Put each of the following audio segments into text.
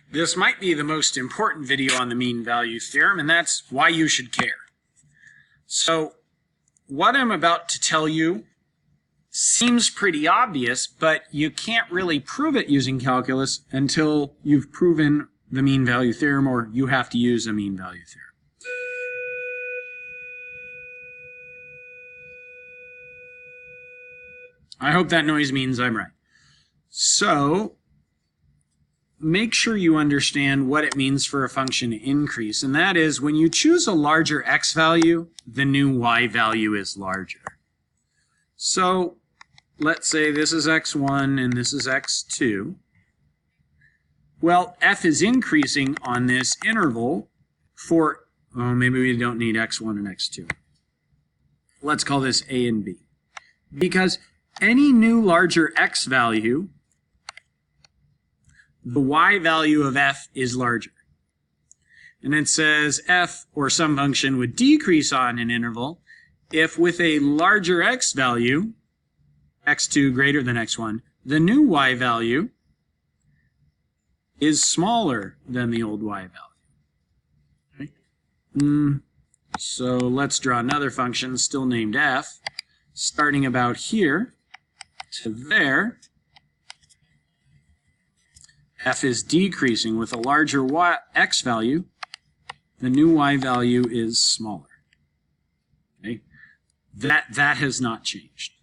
This might be the most important video on the mean value theorem, and that's why you should care. So what I'm about to tell you seems pretty obvious, but you can't really prove it using calculus until you've proven the mean value theorem, or you have to use a mean value theorem. I hope that noise means I'm right. So make sure you understand what it means for a function to increase, and that is when you choose a larger x value, the new y value is larger. So let's say this is x1 and this is x2. Well, f is increasing on this interval for, oh, maybe we don't need x1 and x2. Let's call this a and b. Because any new larger x value, the y value of f is larger. And it says f, or some function, would decrease on an interval if with a larger x value, x2 greater than x1, the new y value is smaller than the old y value. Okay. So let's draw another function still named f, starting about here to there. F is decreasing with a larger x value. The new y value is smaller. Okay? That has not changed.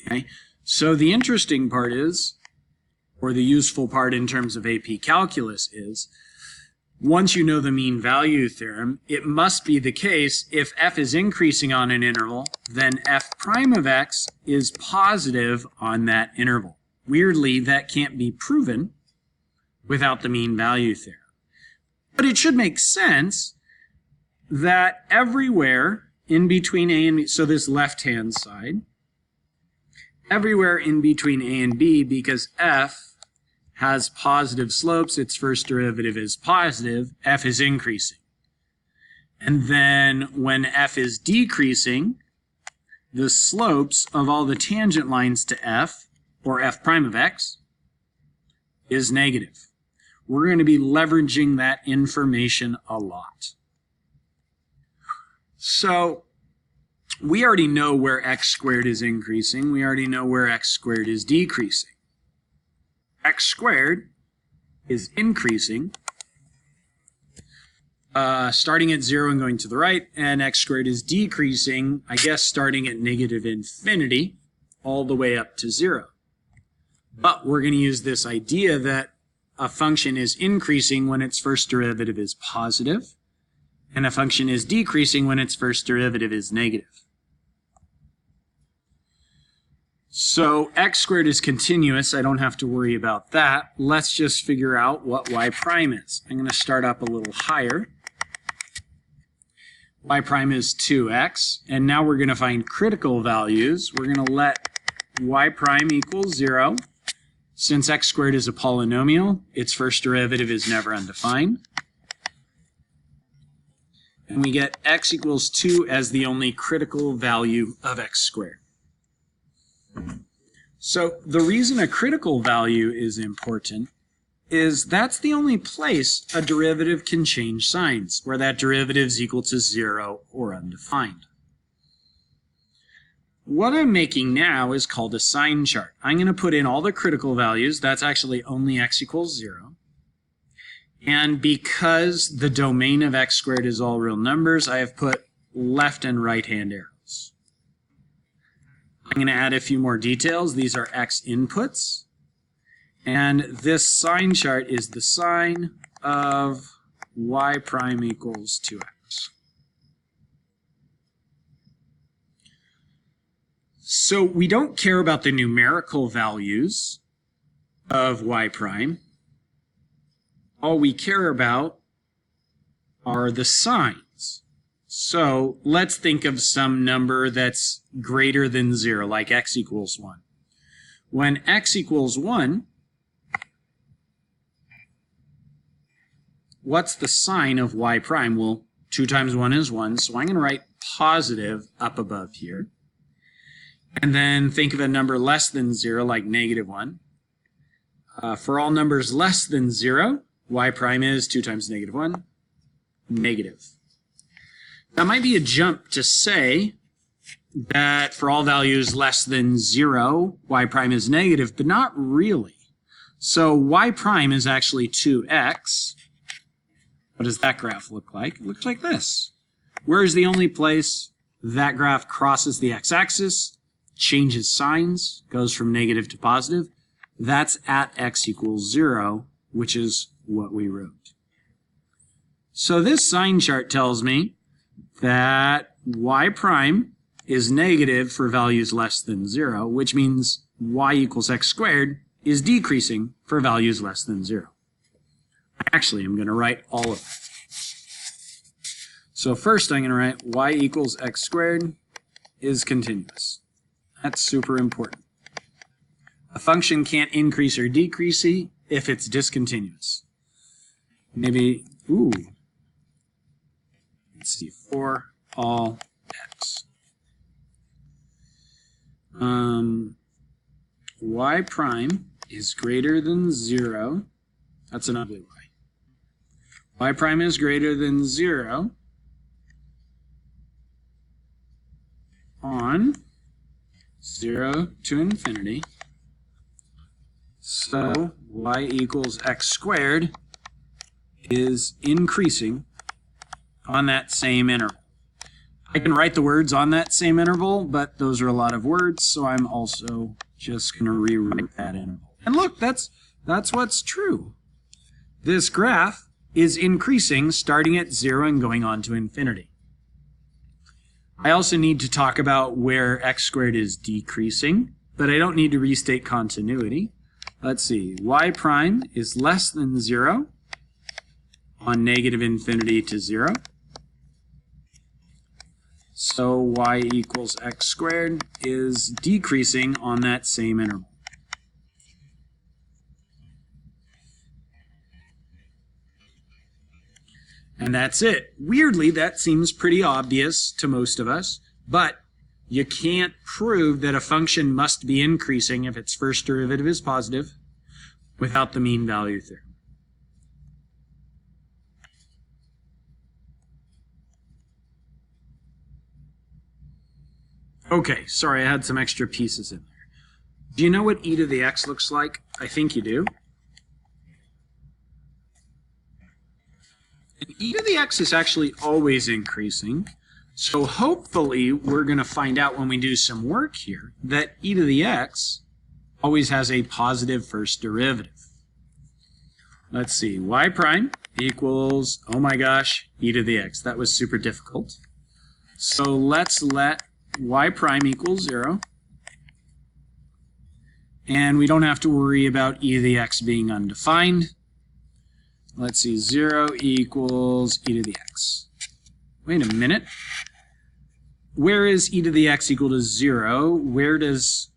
Okay? So the interesting part is, or the useful part in terms of AP calculus is, once you know the mean value theorem, it must be the case if f is increasing on an interval, then f prime of x is positive on that interval. Weirdly, that can't be proven without the mean value theorem. But it should make sense that everywhere in between a and b, so this left-hand side, everywhere in between a and b, because f has positive slopes, its first derivative is positive, f is increasing. And then when f is decreasing, the slopes of all the tangent lines to f, or f prime of x, is negative. We're going to be leveraging that information a lot. So we already know where x squared is increasing. We already know where x squared is decreasing. X squared is increasing, starting at 0 and going to the right, and x squared is decreasing, I guess, starting at negative infinity all the way up to 0. But we're going to use this idea that a function is increasing when its first derivative is positive, and a function is decreasing when its first derivative is negative. So x squared is continuous. I don't have to worry about that. Let's just figure out what y prime is. I'm going to start up a little higher. Y prime is 2x, and now we're going to find critical values. We're going to let y prime equal 0. Since x squared is a polynomial, its first derivative is never undefined. And we get x equals 2 as the only critical value of x squared. So the reason a critical value is important is that's the only place a derivative can change signs, where that derivative is equal to 0 or undefined. What I'm making now is called a sign chart. I'm going to put in all the critical values. That's actually only x equals 0. And because the domain of x squared is all real numbers, I have put left and right hand arrows. I'm going to add a few more details. These are x inputs. And this sign chart is the sign of y prime equals 2x. So we don't care about the numerical values of y prime. All we care about are the signs. So let's think of some number that's greater than 0, like x equals 1. When x equals 1, what's the sign of y prime? Well, 2 times 1 is 1, so I'm going to write positive up above here. And then think of a number less than 0, like -1. For all numbers less than 0, y prime is 2 times negative 1, negative. That might be a jump to say that for all values less than 0, y prime is negative, but not really. So y prime is actually 2x. What does that graph look like? It looks like this. Where is the only place that graph crosses the x-axis, changes signs, goes from negative to positive? That's at x equals 0, which is what we wrote. So this sign chart tells me that y prime is negative for values less than 0, which means y equals x squared is decreasing for values less than 0. Actually, I'm going to write all of it. So first I'm going to write y equals x squared is continuous. That's super important. A function can't increase or decrease if it's discontinuous. Maybe, let's see, for all x. Y prime is greater than 0. That's an ugly y. Y prime is greater than 0 on 0 to infinity. So y equals x squared is increasing on that same interval. I can write the words on that same interval, but those are a lot of words, so I'm also just going to rewrite that interval. And look, that's what's true. This graph is increasing starting at 0 and going on to infinity. I also need to talk about where x squared is decreasing, but I don't need to restate continuity. Let's see, y prime is less than 0 on negative infinity to 0. So y equals x squared is decreasing on that same interval. And that's it. Weirdly, that seems pretty obvious to most of us, but you can't prove that a function must be increasing if its first derivative is positive without the mean value theorem. Okay, sorry, I had some extra pieces in there. Do you know what e to the x looks like? I think you do. And e to the x is actually always increasing. So hopefully we're going to find out when we do some work here that e to the x always has a positive first derivative. Let's see, y prime equals, oh my gosh, e to the x. That was super difficult. So let's let y prime equals 0. And we don't have to worry about e to the x being undefined. Let's see, 0 equals e to the x. Wait a minute. Where is e to the x equal to 0? Where does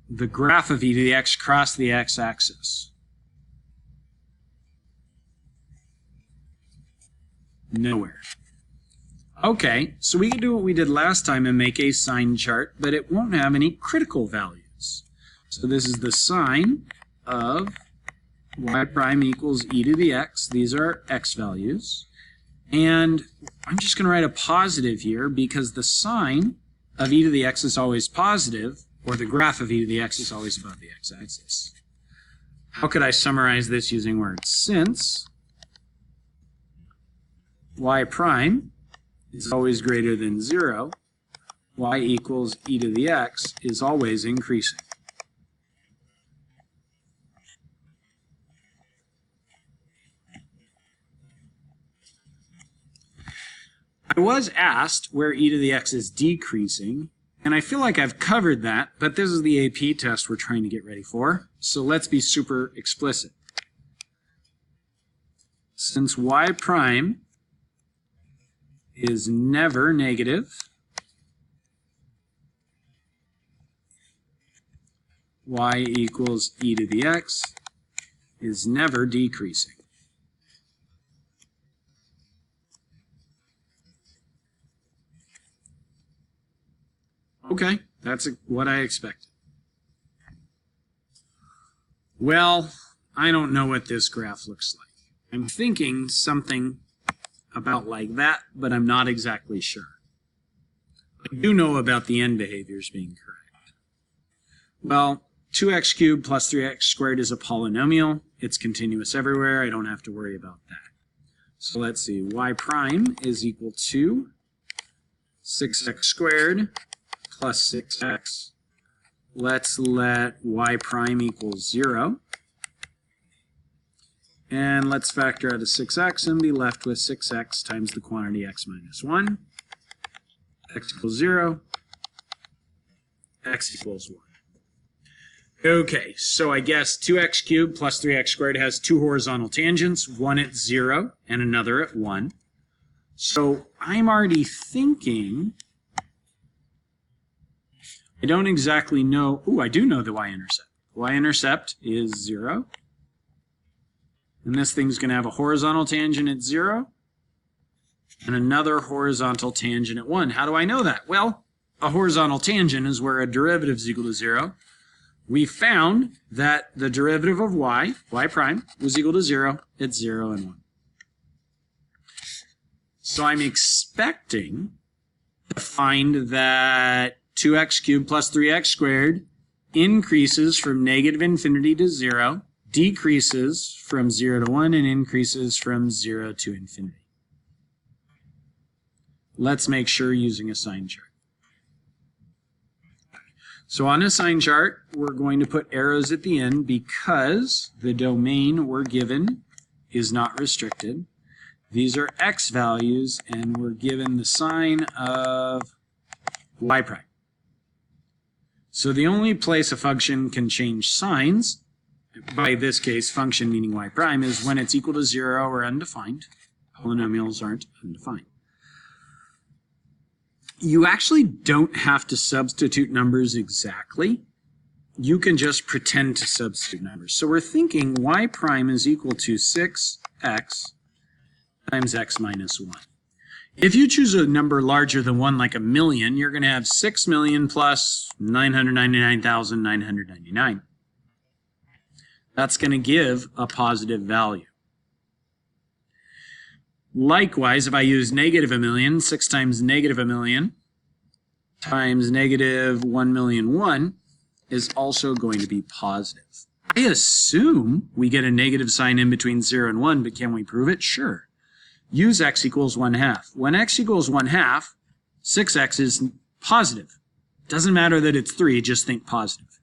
the graph of e to the x cross the x-axis? Nowhere. Okay, so we can do what we did last time and make a sign chart, but it won't have any critical values. So this is the sign of y prime equals e to the x. These are x values. And I'm just going to write a positive here because the sign of e to the x is always positive, or the graph of e to the x is always above the x-axis. How could I summarize this using words? Since y prime is always greater than 0, y equals e to the x is always increasing. I was asked where e to the x is decreasing, and I feel like I've covered that, but this is the AP test we're trying to get ready for, so let's be super explicit. Since y prime is never negative, y equals e to the x is never decreasing. Okay, that's what I expected. Well, I don't know what this graph looks like. I'm thinking something about like that, but I'm not exactly sure. I do know about the end behaviors being correct. Well, 2x cubed plus 3x squared is a polynomial. It's continuous everywhere. I don't have to worry about that. So let's see. Y prime is equal to 6x squared plus 6x. Let's let y prime equal 0. And let's factor out a 6x and be left with 6x times the quantity x minus 1. X equals 0. X equals 1. Okay, so I guess 2x cubed plus 3x squared has two horizontal tangents, one at 0 and another at 1. So I'm already thinking, I don't exactly know, I do know the y-intercept. Y-intercept is 0. And this thing's going to have a horizontal tangent at 0 and another horizontal tangent at 1. How do I know that? Well, a horizontal tangent is where a derivative is equal to 0. We found that the derivative of y prime, was equal to 0 at 0 and 1. So I'm expecting to find that 2x cubed plus 3x squared increases from negative infinity to 0, decreases from 0 to 1, and increases from 0 to infinity. Let's make sure using a sign chart. So on a sign chart, we're going to put arrows at the end because the domain we're given is not restricted. These are x values, and we're given the sign of y prime. So the only place a function can change signs, by this case function meaning y prime, is when it's equal to 0 or undefined. Polynomials aren't undefined. You actually don't have to substitute numbers exactly. You can just pretend to substitute numbers. So we're thinking y prime is equal to 6x times x minus 1. If you choose a number larger than 1, like a million, you're going to have 6 million plus 999,999. That's going to give a positive value. Likewise, if I use negative a million, 6 times negative a million times negative 1,000,001 is also going to be positive. I assume we get a negative sign in between 0 and 1, but can we prove it? Sure. Use x equals 1/2. When x equals 1/2, 6x is positive. Doesn't matter that it's 3, just think positive.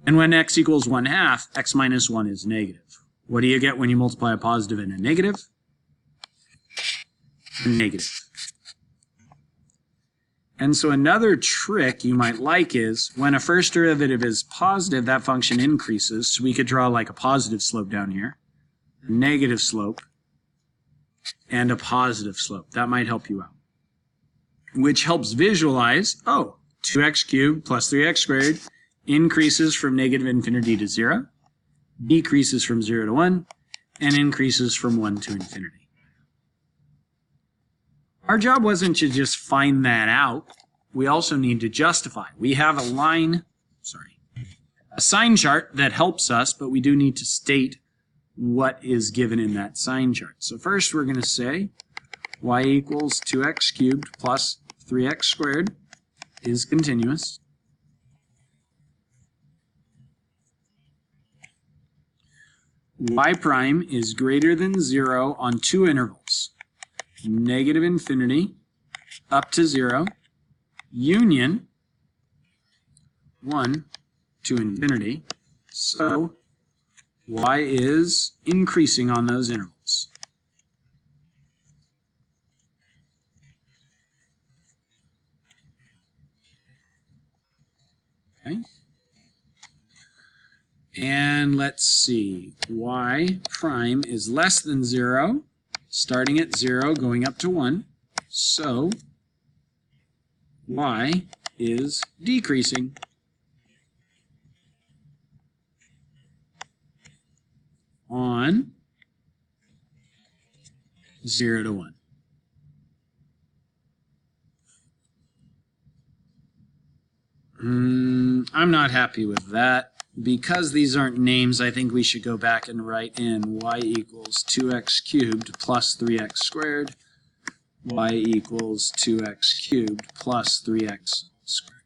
And when x equals 1/2, x minus 1 is negative. What do you get when you multiply a positive and a negative? Negative. And so another trick you might like is when a first derivative is positive, that function increases. So we could draw like a positive slope down here, a negative slope, and a positive slope. That might help you out. Which helps visualize, 2x cubed plus 3x squared increases from negative infinity to 0, decreases from 0 to 1, and increases from 1 to infinity. Our job wasn't to just find that out. We also need to justify. We have a sign chart that helps us, but we do need to state what is given in that sign chart. So first we're going to say y equals 2x cubed plus 3x squared is continuous. Y prime is greater than 0 on two intervals. Negative infinity up to 0, union 1 to infinity. So y is increasing on those intervals. Okay. And let's see, y prime is less than 0. Starting at 0, going up to 1, so y is decreasing. On 0 to 1. I'm not happy with that. because these aren't names, I think we should go back and write in y equals 2x cubed plus 3x squared, y equals 2x cubed plus 3x squared.